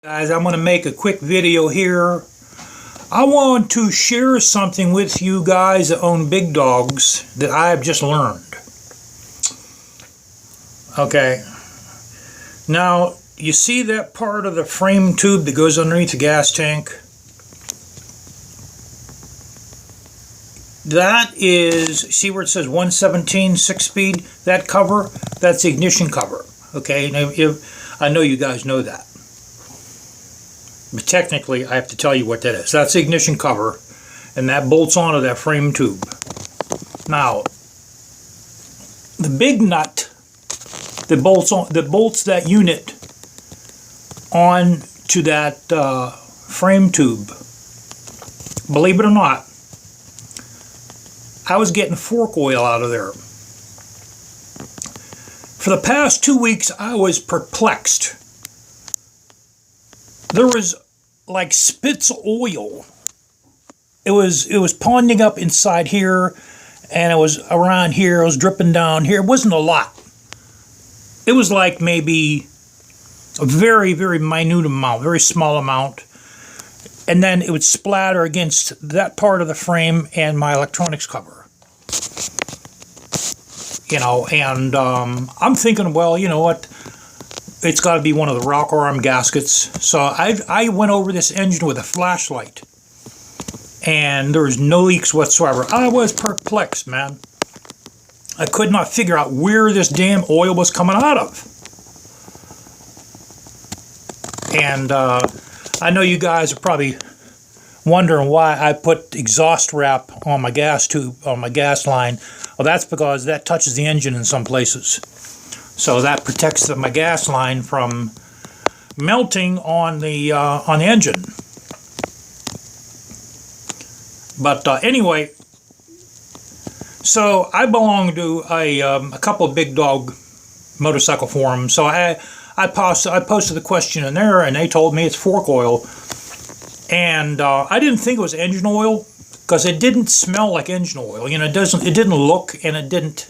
Guys, I'm going to make a quick video here. I want to share something with you guys that own big dogs that I have just learned. Okay, now you see that part of the frame tube that goes underneath the gas tank? That is, see where it says 117 6-speed? That cover, that's the ignition cover. Okay, now I know you guys know that. But technically, I have to tell you what that is. That's the ignition cover, and that bolts onto that frame tube. Now, the big nut that bolts that unit onto that frame tube, believe it or not, I was getting fork oil out of there. For the past 2 weeks, I was perplexed. There was like spits of oil. It was ponding up inside here, and it was around here. It was dripping down here. It wasn't a lot. It was like maybe a very, very minute amount, very small amount. And then it would splatter against that part of the frame and my electronics cover. You know, and I'm thinking, well, you know what? It's got to be one of the rocker arm gaskets. So I went over this engine with a flashlight, and there was no leaks whatsoever. I was perplexed, man. I could not figure out where this damn oil was coming out of. And I know you guys are probably wondering why I put exhaust wrap on my gas tube, on my gas line. Well, that's because that touches the engine in some places. So that protects my gas line from melting on the engine. But anyway, so I belong to a couple of big dog motorcycle forums. So I posted the question in there, and they told me it's fork oil. And I didn't think it was engine oil because it didn't smell like engine oil. You know, it didn't look and it didn't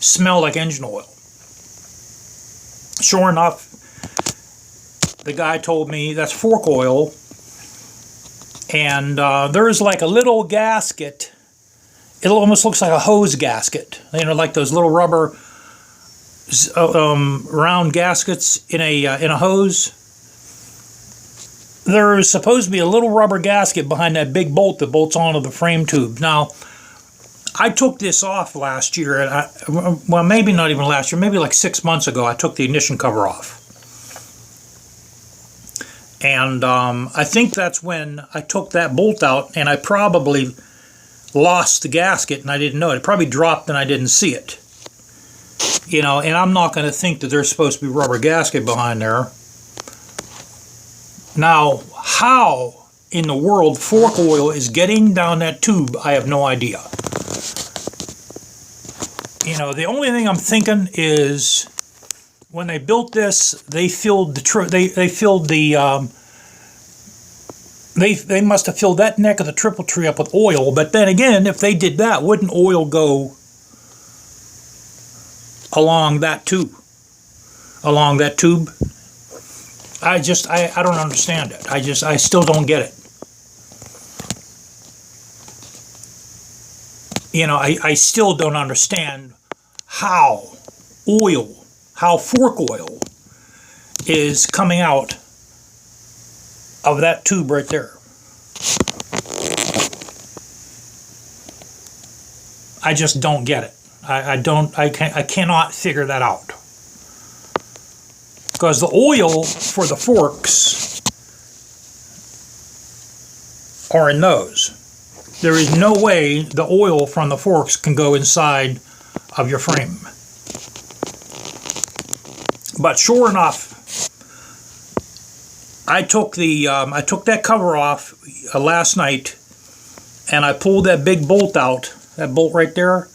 smell like engine oil. Sure enough, the guy told me that's fork oil, and there's like a little gasket. It almost looks like a hose gasket, you know, like those little rubber round gaskets in a hose. There's supposed to be a little rubber gasket behind that big bolt that bolts onto the frame tube. Now, I took this off last year, and well, maybe not even last year, maybe like 6 months ago, I took the ignition cover off. And I think that's when I took that bolt out, and I probably lost the gasket, and I didn't know it. It probably dropped, and I didn't see it. You know, and I'm not going to think that there's supposed to be rubber gasket behind there. Now, how in the world fork oil is getting down that tube, I have no idea. You know, the only thing I'm thinking is when they built this, they filled the they must have filled that neck of the triple tree up with oil. But then again, if they did that, wouldn't oil go along that tube? Along that tube? I don't understand it. I still don't get it. You know, I still don't understand how fork oil is coming out of that tube right there. I just don't get it. I cannot figure that out. Because the oil for the forks are in those. There is no way the oil from the forks can go inside of your frame. But sure enough, I took that cover off last night, and I pulled that big bolt out. That bolt right there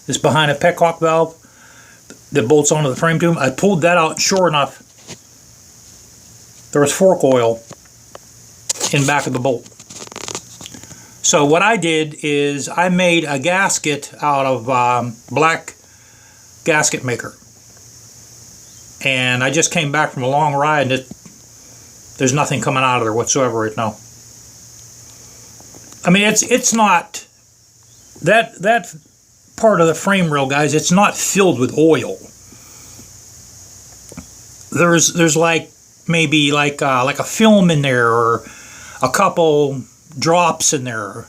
is behind a petcock valve that bolts onto the frame tube. I pulled that out, and sure enough, there was fork oil in back of the bolt. So what I did is I made a gasket out of black gasket maker. And I just came back from a long ride, and There's nothing coming out of there whatsoever right now. I mean, it's not that part of the frame rail, guys. It's not filled with oil. There's like maybe like a film in there, or a couple drops in there.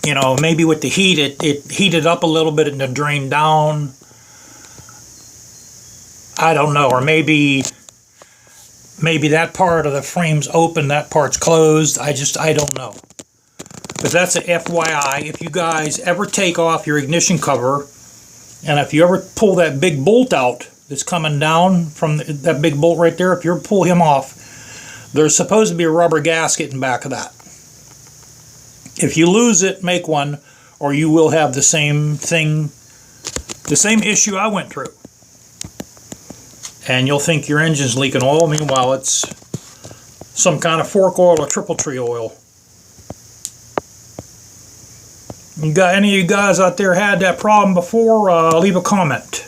You know, maybe with the heat, it heated up a little bit and then drained down. I don't know, or maybe that part of the frame's open, that part's closed. I don't know. But that's a FYI. If you guys ever take off your ignition cover, and if you ever pull that big bolt out that's coming down from that big bolt right there, if you ever pull him off, there's supposed to be a rubber gasket in back of that. If you lose it, make one, or you will have the same thing, the same issue I went through. And you'll think your engine's leaking oil. Meanwhile, it's some kind of fork oil or triple tree oil. You got any of you guys out there had that problem before? Leave a comment.